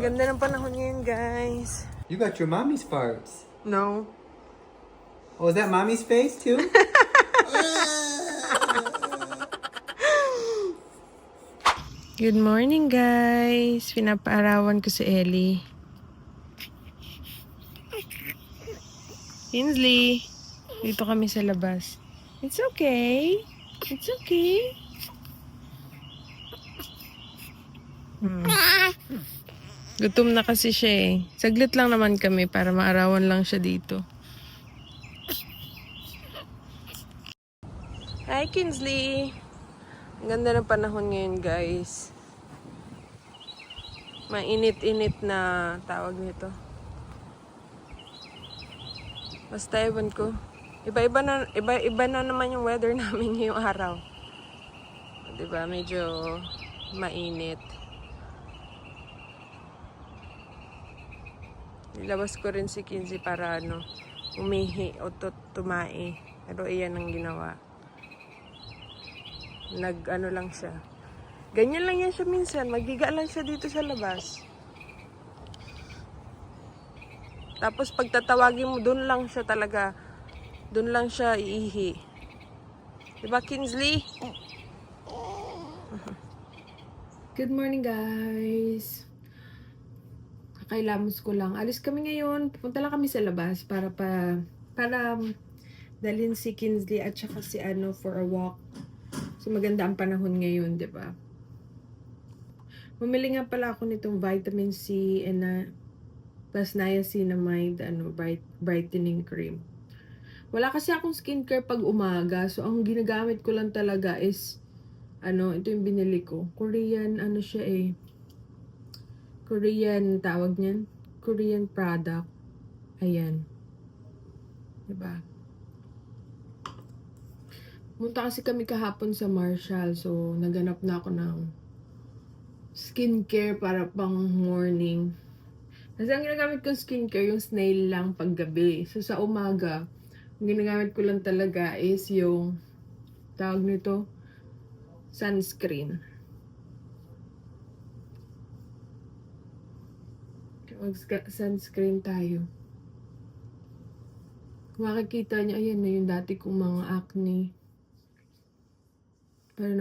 Ganda ng panahon ngayon, guys. You got your mommy's farts. No. Oh, is that mommy's face too? Good morning, guys. Pinapaarawan ko si Ellie. Kinsley, dito kami sa labas. It's okay. It's okay. Gutom na kasi siya eh. Saglit lang naman kami para maarawan lang siya dito. Hi, Kinsley. Ang ganda ng panahon ngayon, guys. Mainit-init na tawag nito. Basta ewan ko. Iba-iba na naman yung weather namin ngayong araw. Diba? Medyo mainit. Nilabas ko rin si Kinsey para umihi o tumae. Pero iyan ang ginawa. Lang siya. Ganyan lang yan siya minsan. Maghiga lang siya dito sa labas. Tapos pag tatawagin mo, dun lang siya talaga. Dun lang siya iihi. Diba, Kinsley? Good morning, guys. Kakailamos ko lang. Alis kami ngayon. Pupunta lang kami sa labas para dalhin si Kinsley at saka si for a walk. So maganda ang panahon ngayon, 'di ba? Bumili nga pala ako nitong vitamin C and plus niacinamide brightening cream. Wala kasi akong skincare pag umaga. So ang ginagamit ko lang talaga is ito yung binili ko. Korean siya eh. Korean tawag niyan. Korean product. Ayan. 'Di ba? Punta kasi kami kahapon sa Marshall. So naganap na ako ng skincare para pang morning. Kasi ang ginagamit kong skincare, yung snail lang paggabi. So sa umaga, ang ginagamit ko lang talaga is yung tawag nito, sunscreen. Sunscreen tayo. Kung makikita niyo, ayan na yung dati kong mga acne. Pero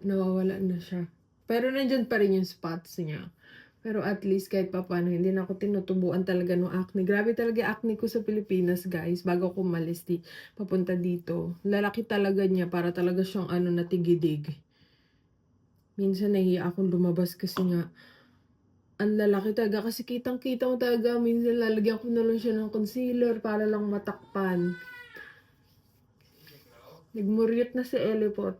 nawawala na siya. Pero nandyan pa rin yung spots niya. Pero at least kahit papaano, hindi na ako tinutubuan talaga ng acne. Grabe talaga acne ko sa Pilipinas, guys. Bago ako umalis papunta dito. Lalaki talaga niya para talaga siyang natigidig. Minsan nahiya akong lumabas kasi nga ang lalaki talaga. Kasi kitang-kita mo talaga. Minsan lalagyan ko na lang siya ng concealer para lang matakpan. Nagmuryot na si Elipot.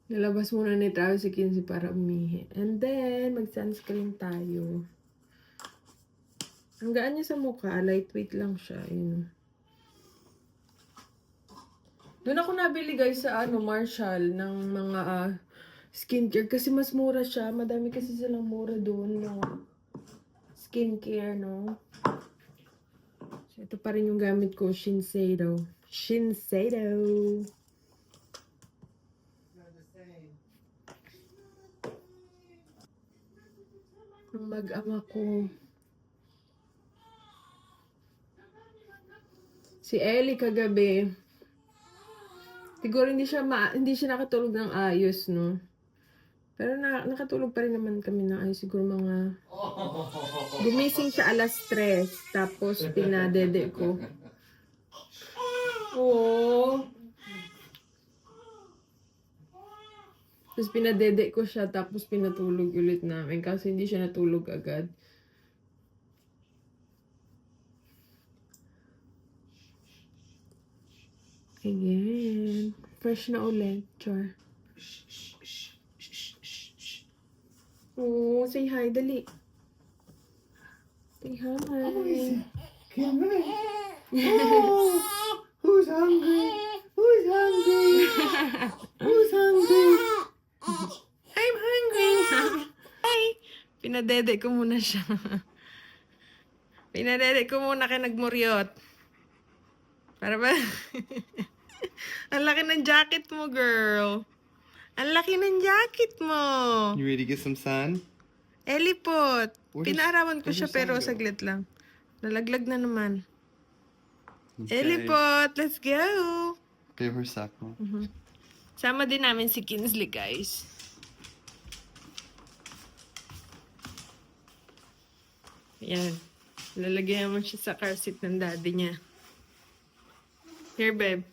Nalabas muna ni Travis si Kinsey para umihi. And then, mag-sunscreen tayo. Ang gaan niya sa mukha. Lightweight lang siya. Yun. Doon ako nabili guys sa Marshall ng mga skincare. Kasi mas mura siya. Madami kasi silang mura doon. No? Skincare, no? So, ito pa rin yung gamit ko. Shiseido. Mag-ama ko. Si Ellie kagabi. Siguro hindi siya nakatulog ng ayos, no? Pero nakatulog pa rin naman kami ng ayos. Siguro gumising siya alas 3. Tapos pinadede ko. Oo. Tapos pinadede ko siya, tapos pinatulog ulit namin kasi hindi siya natulog agad. Ayan. Fresh na ulit. Char. Oh, say hi. Dali. Say hi. Oh, who's hungry? Who's hungry? Who's hungry? I'm hungry. Hi. Pinadede ko muna siya. Pinadede ko muna kaya nagmuryot. Para ba? Ang laki ng jacket mo, girl. Ang laki ng jacket mo. You ready to get some sun? Elipot. Where does- Pinaarawan ko where siya does pero sun go? saglit lang. Nalaglag na naman. Okay. Elipot, let's go. Give her a second. Sama din namin si Kinsley, guys. Yan. Lalagyan mo siya sa car seat ng daddy niya. Here, babe.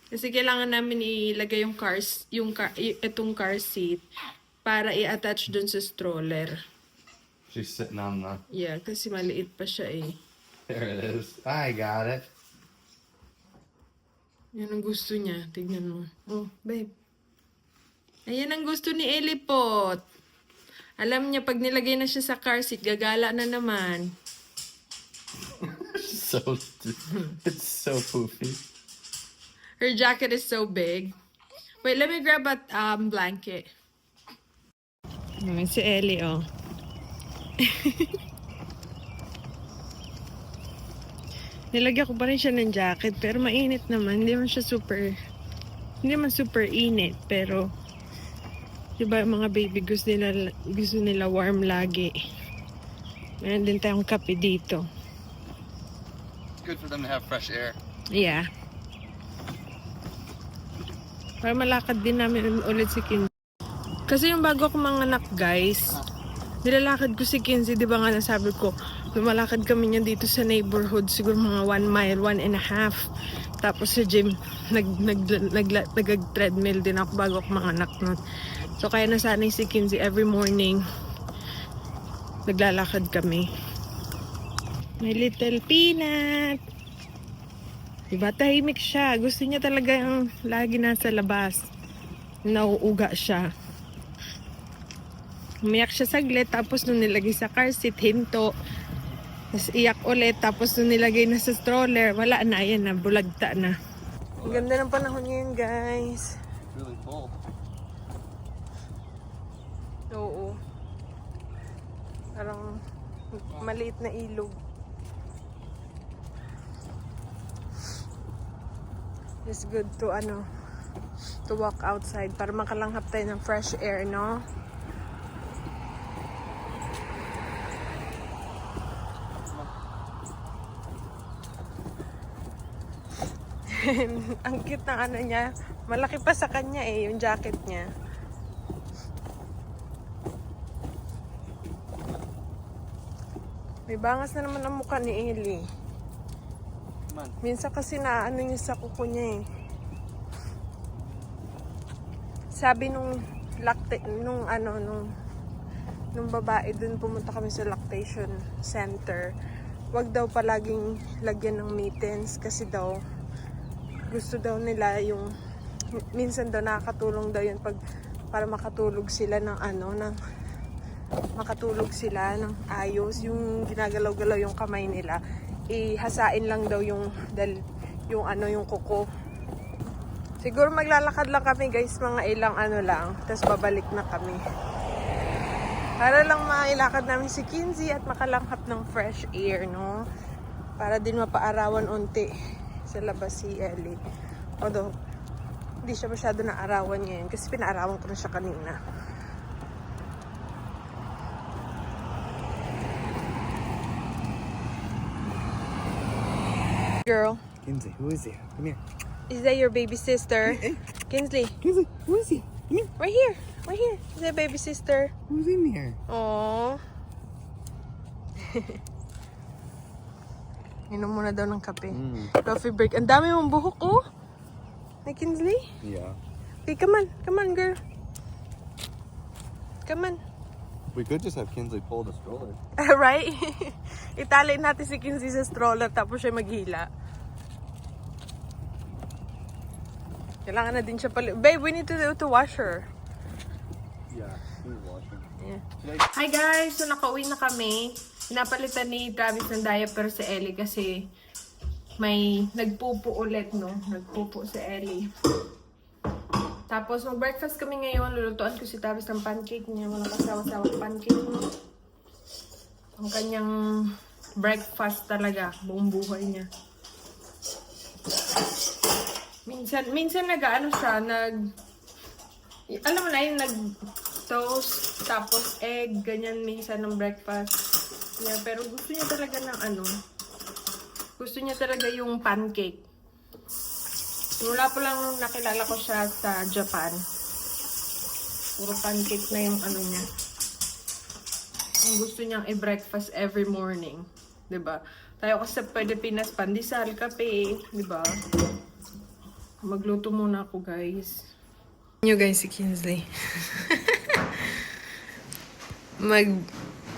Kasi kailangan namin ilagay itong car seat para i-attach dun sa stroller. She's sitting on the. Yeah, kasi maliit pa siya eh. There it is. I got it. Yan ang gusto niya. Tignan mo. Oh, babe. Ayan ang gusto ni Elipot. Alam niya, pag nilagay na siya sa car seat, gagala na naman. So it's so poofy. Her jacket is so big. Wait, let me grab a blanket. Si Ellie, oh. Nilagyan ko pa rin siya ng jacket, pero mainit naman. Hindi man super init, pero diba mga baby gusto nila warm lagi. Meron din tayong kape dito. It's good for them to have fresh air. Yeah. Para malakad din namin ulit si Kinsey. Kasi yung bago ako manganak, guys, nilalakad ko si Kinsey, di ba nga nasabi ko, lumalakad kami niyan dito sa neighborhood, siguro mga 1 mile, 1.5. Tapos sa gym, nag-treadmill din ako bago ako manganak nun. So kaya nasanay si Kinsey every morning, naglalakad kami. My little peanut. Diba, tahimik siya. Gusto niya talaga yung lagi nasa labas. Nauuga siya. Umiyak siya saglit, tapos nung nilagay sa car seat, hinto. Tapos iyak ulit, tapos nung nilagay na sa stroller, wala na, yan na, bulagta na. Ang ganda ng panahon ngayon, guys. It's really cold. Oo. Parang maliit na ilog. It's good to walk outside para makalanghap tayo ng fresh air, no? Ang cute ng niya. Malaki pa sa kanya yung jacket niya. May bangas na naman ang mukha ni Ellie. Minsan kasi niya sa kuko niya eh. Sabi nung babae dun, pumunta kami sa lactation center. Wag daw palaging lagyan ng mittens kasi daw gusto daw nila yung minsan daw nakakatulong daw yun para makatulog sila ng makatulog sila ng ayos, yung ginagalaw-galaw yung kamay nila. Ihasain lang daw yung kuko. Siguro maglalakad lang kami, guys, mga ilang lang, tapos babalik na kami. Para lang mailakad namin si Kinsey at makalanghap ng fresh air, no? Para din mapaarawan unti sa labas si Ellie. Although, hindi siya masyado naarawan ngayon kasi pinaarawan ko na siya kanina. Girl. Kinsey, who is he? Come here. Is that your baby sister? Kinsley. Kinsey, who is he? Come here. Right here. Right here. Is that baby sister? Who's in here? Aww. Inom muna daw ng kape. Coffee break. Ang dami mong buhok, oh. Hey, Kinsley. Yeah. Okay, come on. Come on, girl. Come on. We could just have Kinsley pull the stroller. Right? Itali natin si Kinsley sa stroller tapos siya maghila. Kailangan na din siya pala. Babe, we need to wash her. Yeah, he's watching. Yeah. Hi guys! So nakauwi na kami. Pinapalitan ni Travis ng diaper si Ellie kasi may nagpupo ulit, no? Nagpupo si Ellie. Tapos mag-breakfast kami ngayon. Lulutuan ko si Travis ng pancake niya. Walang kasawa-sawang pancake. Ang kanyang breakfast talaga, buong buhay niya. Minsan nag-ano siya, alam mo na yung nag-toast, tapos egg, ganyan minsan ng breakfast. Yeah, pero gusto niya talaga ng gusto niya talaga yung pancake. Wala pa lang nung nakilala ko siya sa Japan. Puro pancake na yung niya. Yung gusto niyang i-breakfast every morning. 'Di ba? Tayo kasi sa Pilipinas, pandesal, kape, 'di ba? Magluto muna ako, guys. Nyo guys si Kinsley.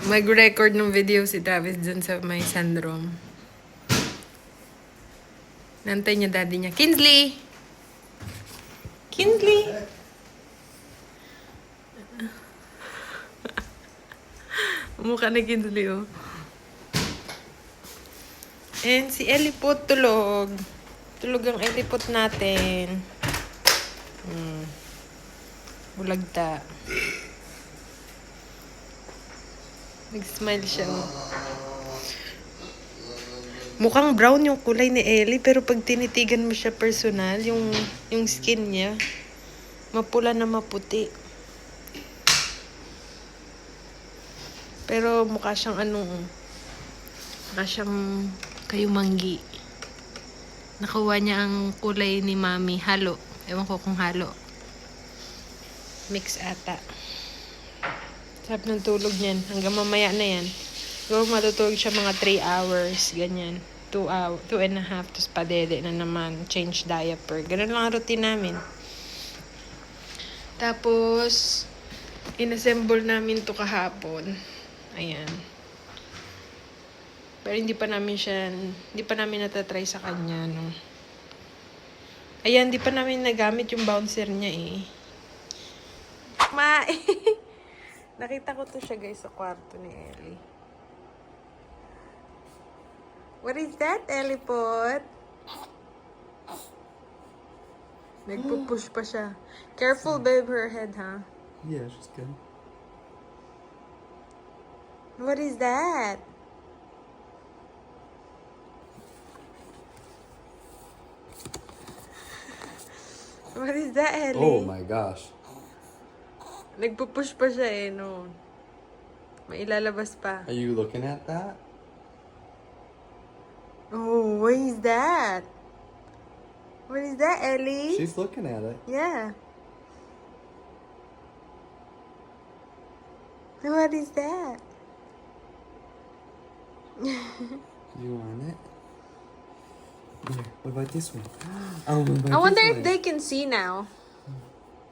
Mag-record ng video si Travis dun sa may sandroom. Nantay niya daddy niya. Kinsley! Kinsley! Mukha na Kinsley, oh. And si Ellie po tulog. Tulog ang Ellie po natin. Bulagta. Nag-smile siya, oh. Mukhang brown yung kulay ni Ellie, pero pag tinitigan mo siya personal, yung skin niya, mapula na maputi. Pero mukha siyang mukha siyang kayumanggi. Nakuha niya ang kulay ni Mami, halo. Ewan ko kung halo. Mix ata. Sarap ng tulog niyan. Hanggang mamaya na yan. Siguro matutulog siya mga 3 hours. Ganyan. 2 and a half. Tapos padede na naman. Change diaper. Ganun lang ang routine namin. Tapos, inassemble namin to kahapon. Ayan. Pero hindi pa namin natatry sa kanya, no. Ayan, hindi pa namin nagamit yung bouncer niya, eh. Nakita ko to siya, guys, sa kwarto ni Ellie. What is that, Ellie Pot? Nagpupush pa siya. Careful, babe, her head, ha? Yeah, she's good. What is that? What is that, Ellie? Oh my gosh. Nagpupush pa siya, eh, no? May ilalabas pa. Are you looking at that? Oh, what is that? What is that, Ellie? She's looking at it. Yeah. What is that? You want it? Here, what about this one? Oh, what about I wonder this if one? they can see now.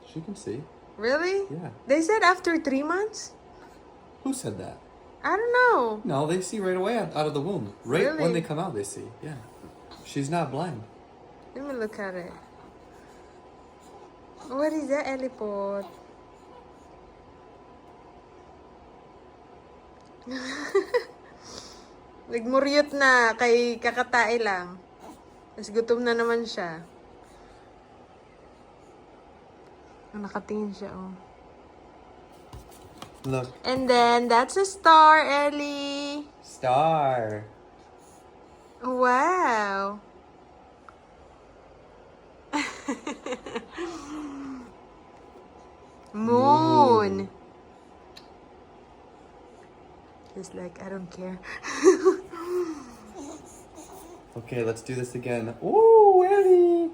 She can see. Really? Yeah. They said after 3 months? Who said that? I don't know. No, they see right away out of the womb. Right Really? when they come out, they see. Yeah. She's not blind. Let me look at it. What is that, Ellie Pot? Nagmuryot na kay kakatae lang. Tapos gutom na naman siya. Nakatingin siya, oh. Look. And then, that's a star, Ellie. Star. Wow. Moon. Just like, I don't care. Okay, let's do this again. Ooh, Ellie.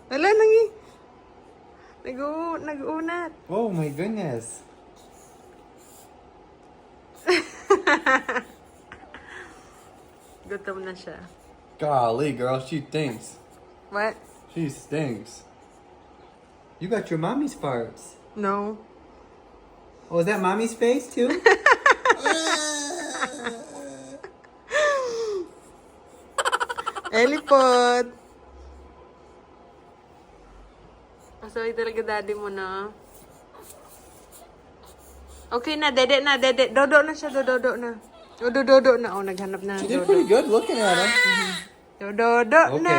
Wala nang nag-uunat. Oh my goodness. Gutom na siya. Golly, girl, she stinks. What? She stinks. You got your mommy's farts. No. Oh, is that mommy's face too? Elipod. Pasaway talaga daddy mo na. Okay na, dede na, dede. Dodo na siya, dodo na. Dodo na. Oh, naghanap na. She did Dodo. pretty good looking at him. Dodo Okay. na,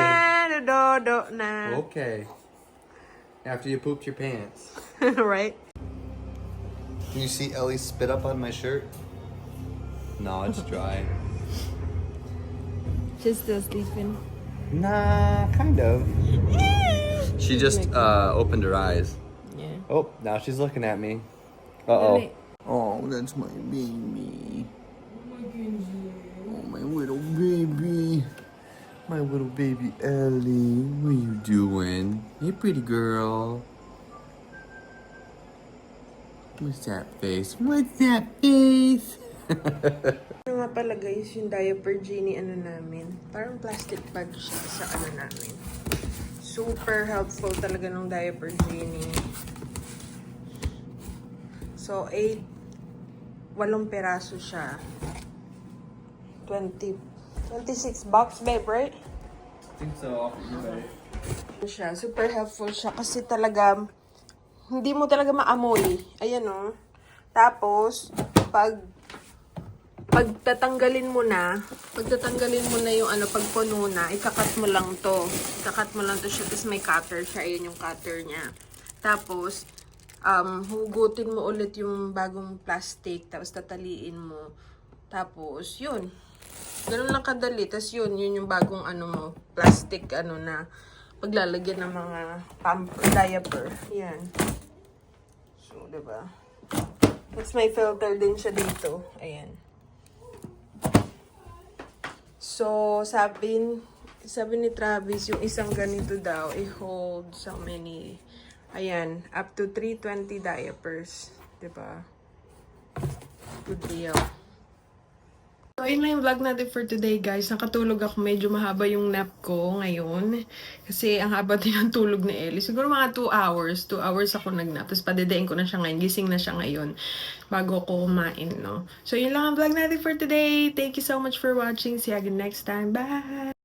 dodo na. Okay. After you pooped your pants. Right? Can you see Ellie spit up on my shirt? No, it's dry. She's still sleeping. Nah, kind of. She just opened her eyes. Yeah. Oh, now she's looking at me. Uh-oh. Dali. Oh, that's my baby. Oh, my little baby. My little baby Ellie. What are you doing? Hey, pretty girl. What's that face? What's that face? Ano nga pala guys, yung diaper genie ano namin. Parang plastic bag siya sa ano namin. Super helpful talaga ng diaper genie. So, 8 peraso siya. 26 bucks, babe, right? I think so. Siya, super helpful siya kasi talaga hindi mo talaga maamoy. Ayan oh. Tapos, pagtatanggalin mo na yung ano, pag puno na, ikakat mo lang to. Ikakat mo lang to siya, tapos may cutter siya. Ayan yung cutter niya. Tapos, hugutin mo ulit yung bagong plastic, tapos tataliin mo. Tapos, yun. Ganun lang kadali. Tapos yun yung bagong ano mo, plastic ano na paglalagyan ng mga diaper. Yan. So, diba? Tapos may filter din siya dito. Ayan. So, sabi ni Travis, yung isang ganito daw, i-hold so many, ayan, up to 320 diapers. Diba? Good deal. So, yun lang yung vlog natin for today, guys. Nakatulog ako. Medyo mahaba yung nap ko ngayon. Kasi ang haba din ng tulog ni Ellie. Siguro mga 2 hours. 2 hours ako nag-nap. Tapos padedein ko na siya ngayon. Gising na siya ngayon. Bago ko kumain, no? So, yun lang ang vlog natin for today. Thank you so much for watching. See you again next time. Bye!